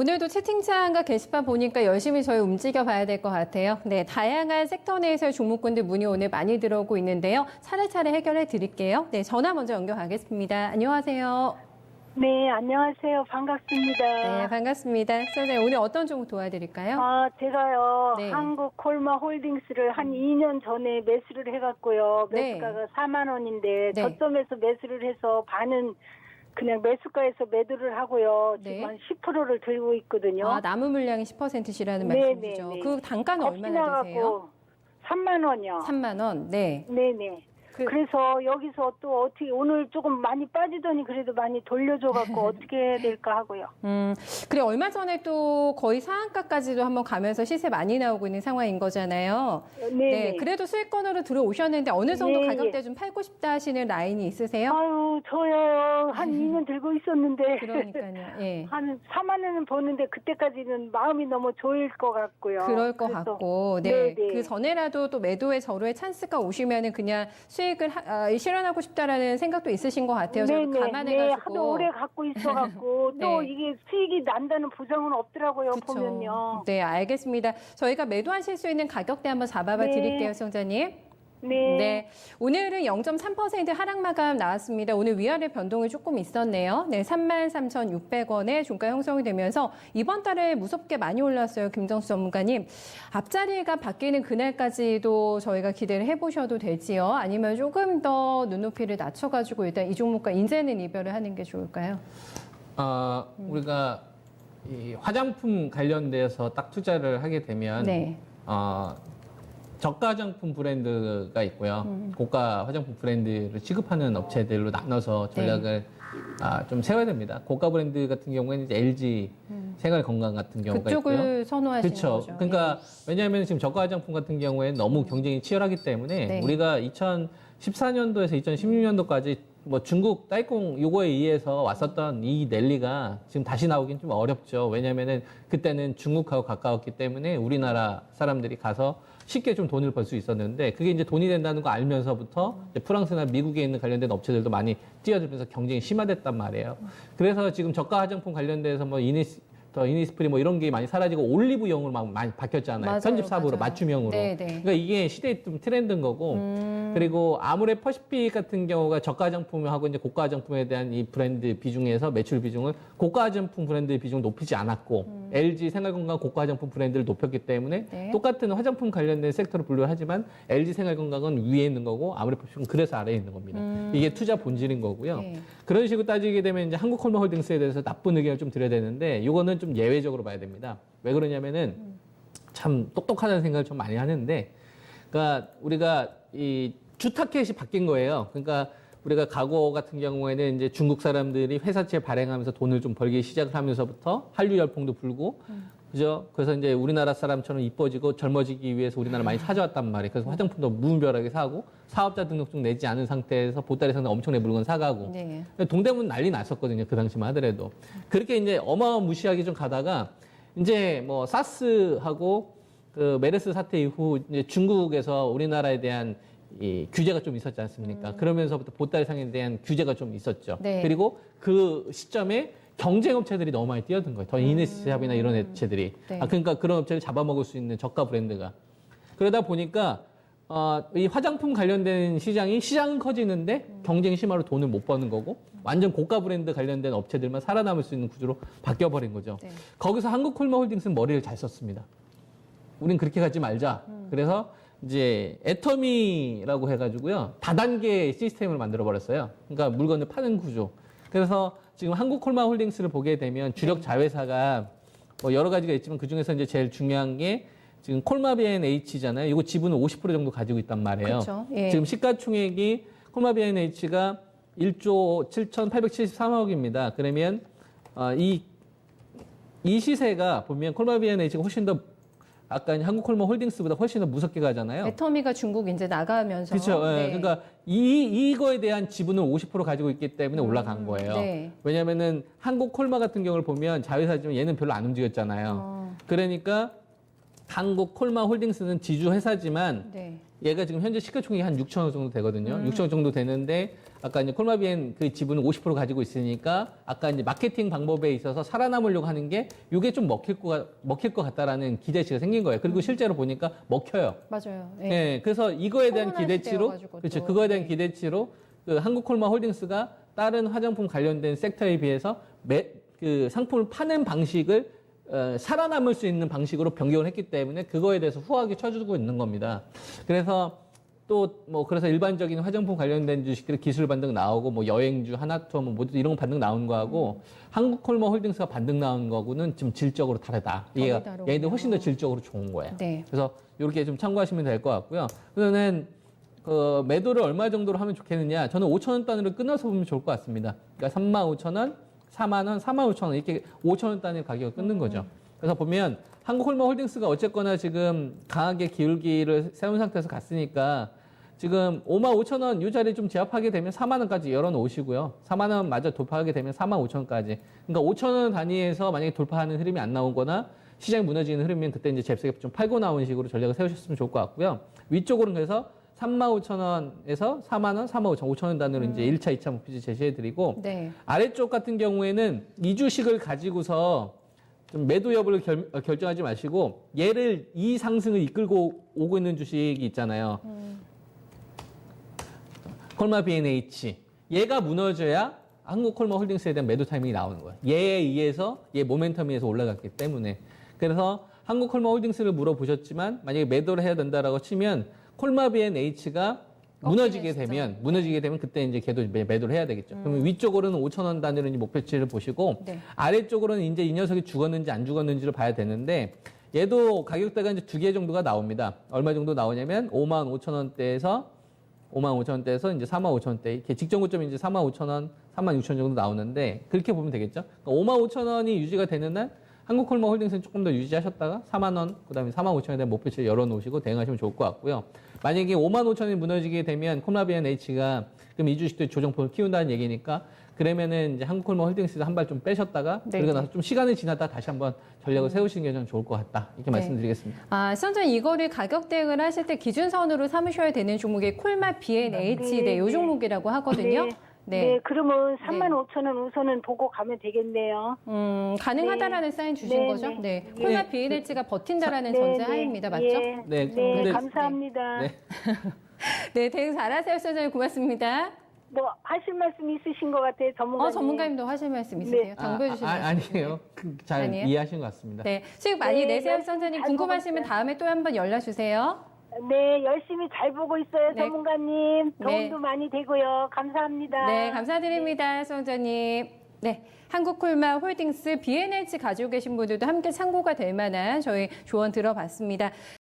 오늘도 채팅창과 게시판 보니까 열심히 저희 움직여 봐야 될 것 같아요. 네, 다양한 섹터 내에서의 종목군들 문의 오늘 많이 들어오고 있는데요. 차례차례 해결해 드릴게요. 네, 전화 먼저 연결하겠습니다. 안녕하세요. 네, 안녕하세요. 반갑습니다. 네, 반갑습니다. 선생님, 오늘 어떤 종목 도와드릴까요? 제가요, 네. 한국콜마홀딩스를 한 2년 전에 매수를 해갖고요. 네. 매수가가 4만 원인데, 네. 저점에서 매수를 해서 반은 그냥 매수가에서 매도를 하고요. 네. 지금 한 10%를 들고 있거든요. 남은 물량이 10%시라는 네, 말씀이시죠. 네, 네. 그 단가는 겁이 얼마나 되세요? 나갖고 3만 원이요. 3만 원. 네. 네네. 그래서 여기서 또 어떻게 오늘 조금 많이 빠지더니 그래도 많이 돌려줘갖고 어떻게 해야 될까 하고요. 그래 얼마 전에 또 거의 상한가까지도 한번 가면서 시세 많이 나오고 있는 상황인 거잖아요. 네네. 그래도 수익권으로 들어오셨는데 어느 정도 네, 가격대 예. 좀 팔고 싶다 하시는 라인이 있으세요? 아유, 저요. 한 2년 들고 있었는데. 그러니까요. 예. 한 4만 원은 버는데 그때까지는 마음이 너무 좋을 것 같고요. 그럴 것 그래서, 같고, 네. 네네. 그 전에라도 또 매도에 저로의 찬스가 오시면은 그냥 수익을 실현하고 싶다라는 생각도 있으신 것 같아요. 저도 네네. 감안해가지고. 하도 오래 갖고 있어갖고 또 네. 이게 수익이 난다는 보장은 없더라고요. 그쵸. 보면요. 네, 알겠습니다. 저희가 매도하실 수 있는 가격대 한번 잡아봐 네. 드릴게요, 시청자님. 네. 네, 오늘은 0.3% 하락 마감 나왔습니다. 오늘 위아래 변동이 조금 있었네요. 네, 33,600원에 종가 형성이 되면서 이번 달에 무섭게 많이 올랐어요, 김정수 전문가님. 앞자리가 바뀌는 그날까지도 저희가 기대를 해보셔도 되지요? 아니면 조금 더 눈높이를 낮춰가지고 일단 이 종목과 이제는 이별을 하는 게 좋을까요? 우리가 이 화장품 관련돼서 딱 투자를 하게 되면 네. 저가 화장품 브랜드가 있고요. 고가 화장품 브랜드를 취급하는 업체들로 나눠서 전략을 좀 세워야 됩니다. 고가 브랜드 같은 경우에는 이제 LG 생활건강 같은 경우가 있고요. 그쪽을 선호하시는 그렇죠. 거죠. 그러니까 왜냐하면 지금 저가 화장품 같은 경우에는 너무 경쟁이 치열하기 때문에 네. 우리가 2014년도에서 2016년도까지 뭐 중국 딸콩 요거에 의해서 왔었던 이 랠리가 지금 다시 나오긴 좀 어렵죠. 왜냐면은 그때는 중국하고 가까웠기 때문에 우리나라 사람들이 가서 쉽게 좀 돈을 벌 수 있었는데 그게 이제 돈이 된다는 거 알면서부터 이제 프랑스나 미국에 있는 관련된 업체들도 많이 뛰어들면서 경쟁이 심화됐단 말이에요. 그래서 지금 저가 화장품 관련돼서 뭐 이니스프리 뭐 이런 게 많이 사라지고 올리브영으로 막 많이 바뀌었잖아요. 맞아요, 편집사부로 맞아요. 맞춤형으로. 네, 네. 그러니까 이게 시대의 좀 트렌드인 거고 그리고 아무래 퍼시픽 같은 경우가 저가 화장품하고 이제 고가 화장품에 대한 이 브랜드 비중에서 매출 비중을 고가 화장품 브랜드 비중을 높이지 않았고 LG 생활건강 고가 화장품 브랜드를 높였기 때문에 네. 똑같은 화장품 관련된 섹터를 분류를 하지만 LG 생활건강은 위에 있는 거고 아무래 퍼시픽은 그래서 아래에 있는 겁니다. 이게 투자 본질인 거고요. 네. 그런 식으로 따지게 되면 이제 한국콜마홀딩스에 대해서 나쁜 의견을 좀 드려야 되는데 이거는 좀 예외적으로 봐야 됩니다. 왜 그러냐면은 참 똑똑하다는 생각을 좀 많이 하는데 그러니까 우리가 이 주타켓이 바뀐 거예요. 그러니까 우리가 과거 같은 경우에는 이제 중국 사람들이 회사채 발행하면서 돈을 좀 벌기 시작을 하면서부터 한류 열풍도 불고 그죠? 그래서 이제 우리나라 사람처럼 이뻐지고 젊어지기 위해서 우리나라 많이 찾아왔단 말이에요. 그래서 화장품도 무분별하게 사고 사업자 등록증 내지 않은 상태에서 보따리 상당 엄청난 물건 사가고 네. 동대문 난리 났었거든요. 그 당시만 하더라도. 그렇게 이제 어마무시하게 좀 가다가 이제 뭐 사스하고 그 메르스 사태 이후 이제 중국에서 우리나라에 대한 이 규제가 좀 있었지 않습니까? 그러면서부터 보따리 상에 대한 규제가 좀 있었죠. 네. 그리고 그 시점에 경쟁 업체들이 너무 많이 뛰어든 거예요. 더 이니스샵이나 이런 업체들이. 네. 그러니까 그런 업체를 잡아먹을 수 있는 저가 브랜드가. 그러다 보니까 이 화장품 관련된 시장은 커지는데 경쟁이 심하로 돈을 못 버는 거고 완전 고가 브랜드 관련된 업체들만 살아남을 수 있는 구조로 바뀌어버린 거죠. 네. 거기서 한국콜마홀딩스는 머리를 잘 썼습니다. 우린 그렇게 가지 말자. 그래서 이제 애터미라고 해가지고요. 다단계 시스템을 만들어버렸어요. 그러니까 물건을 파는 구조. 그래서 지금 한국콜마홀딩스를 보게 되면 주력 자회사가 뭐 여러 가지가 있지만 그중에서 이제 제일 중요한 게 지금 콜마비엔H잖아요. 이거 지분을 50% 정도 가지고 있단 말이에요. 그쵸. 예. 지금 시가총액이 콜마비엔H가 1조 7,873억입니다. 그러면 이 시세가 보면 콜마비엔H가 훨씬 더 아까 한국콜마홀딩스보다 훨씬 더 무섭게 가잖아요. 애터미가 중국 이제 나가면서. 그렇죠. 네. 그러니까 이거에 대한 지분을 50% 가지고 있기 때문에 올라간 거예요. 네. 왜냐면은 한국콜마 같은 경우를 보면 자회사지만 얘는 별로 안 움직였잖아요. 그러니까 한국콜마홀딩스는 지주 회사지만 네. 얘가 지금 현재 시가총액이 한 6천억 정도 되거든요. 6천억 정도 되는데 아까 이제 콜마비엔 그 지분을 50% 가지고 있으니까 아까 이제 마케팅 방법에 있어서 살아남으려고 하는 게 이게 좀 먹힐 것 같다라는 기대치가 생긴 거예요. 그리고 실제로 보니까 먹혀요. 맞아요. 네. 네, 그래서 이거에 대한 코로나 기대치로, 시대여가지고 그렇죠. 또. 그거에 대한 네. 기대치로 그 한국콜마홀딩스가 다른 화장품 관련된 섹터에 비해서 그 상품을 파는 방식을 살아남을 수 있는 방식으로 변경을 했기 때문에 그거에 대해서 후하게 쳐주고 있는 겁니다. 그래서 또 뭐 그래서 일반적인 화장품 관련된 주식들 기술 반등 나오고 뭐 여행주, 하나투어 뭐 모두 이런 거 반등 나온 거하고 한국콜마홀딩스가 반등 나온 거하고는 좀 질적으로 다르다. 얘가 다르군요. 얘네들 훨씬 더 질적으로 좋은 거예요. 네. 그래서 이렇게 좀 참고하시면 될 것 같고요. 그러면 그 매도를 얼마 정도로 하면 좋겠느냐? 저는 5천 원 단위로 끊어서 보면 좋을 것 같습니다. 그러니까 35,000원, 4만 원, 45,000원 이렇게 5천 원 단위 가격을 끊는 거죠. 그래서 보면 한국홀마홀딩스가 어쨌거나 지금 강하게 기울기를 세운 상태에서 갔으니까 지금 55,000원 이 자리 좀 제압하게 되면 4만 원까지 열어놓으시고요. 4만 원 마저 돌파하게 되면 45,000원까지. 그러니까 5,000원 단위에서 만약에 돌파하는 흐름이 안 나오거나 시장이 무너지는 흐름이면 그때 이제 잽싸게 좀 팔고 나오는 식으로 전략을 세우셨으면 좋을 것 같고요. 위쪽으로는 그래서 35,000원에서 4만 원, 45,000원, 5,000원 단위로 이제 1차, 2차 목표치 제시해드리고 네. 아래쪽 같은 경우에는 이 주식을 가지고서 좀 매도 여부를 결정하지 마시고 얘를 이 상승을 이끌고 오고 있는 주식이 있잖아요. 콜마 B&H. 얘가 무너져야 한국콜마홀딩스에 대한 매도 타이밍이 나오는 거예요. 얘에 의해서 얘 모멘텀에 의해서 올라갔기 때문에. 그래서 한국콜마홀딩스를 물어보셨지만 만약에 매도를 해야 된다라고 치면 콜마 B&H가 무너지게 되면 그때 이제 걔도 매도를 해야 되겠죠. 그러면 위쪽으로는 5,000원 단위로 이제 목표치를 보시고 네. 아래쪽으로는 이제 이 녀석이 죽었는지 안 죽었는지를 봐야 되는데 얘도 가격대가 이제 두 개 정도가 나옵니다. 얼마 정도 나오냐면 55,000원대에서 55,000원대에서 이제 45,000원대 이렇게 직전 고점이 이제 45,000원, 46,000원 정도 나오는데 그렇게 보면 되겠죠. 그러니까 55,000원이 유지가 되는 날 한국콜마홀딩스는 조금 더 유지하셨다가 4만 원, 그다음에 45,000원에 대한 목표치를 열어놓으시고 대응하시면 좋을 것 같고요. 만약에 55,000원이 무너지게 되면 콜마 B&H가 그럼 이 주식도 조정폭을 키운다는 얘기니까 그러면은 이제 한국콜마홀딩스에서 한 발 좀 빼셨다가 네. 그리고 나서 좀 시간이 지나다 다시 한번 전략을 세우시는 게 저는 좋을 것 같다 이렇게 네. 말씀드리겠습니다. 아, 선전 이거를 가격 대응을 하실 때 기준선으로 삼으셔야 되는 종목이 콜마 B&H, 네, 요 종목이라고 하거든요. 네, 그러면 35,000원 우선은 보고 가면 되겠네요. 가능하다라는 사인 주신 네, 거죠? 네. 네. 네. 콜마 B&H가 버틴다라는 네, 전제하입니다. 맞죠? 예, 네, 네, 근데- 감사합니다. 네. 네, 대응 잘하세요, 선생님. 고맙습니다. 뭐 하실 말씀 있으신 것 같아요, 전문가님. 전문가님도 하실 말씀 있으세요? 당부해 주실 말씀. 아니에요. 잘 아니에요? 이해하신 것 같습니다. 네, 수익 많이 네, 내세요, 열심히 선생님. 잘 궁금하시면 먹었어요. 다음에 또 한번 연락 주세요. 네, 열심히 잘 보고 있어요, 네. 전문가님. 도움도 네. 많이 되고요. 감사합니다. 네, 감사드립니다, 수원자님. 네, 한국콜마 홀딩스 B&H 가지고 계신 분들도 함께 참고가 될 만한 저희 조언 들어봤습니다.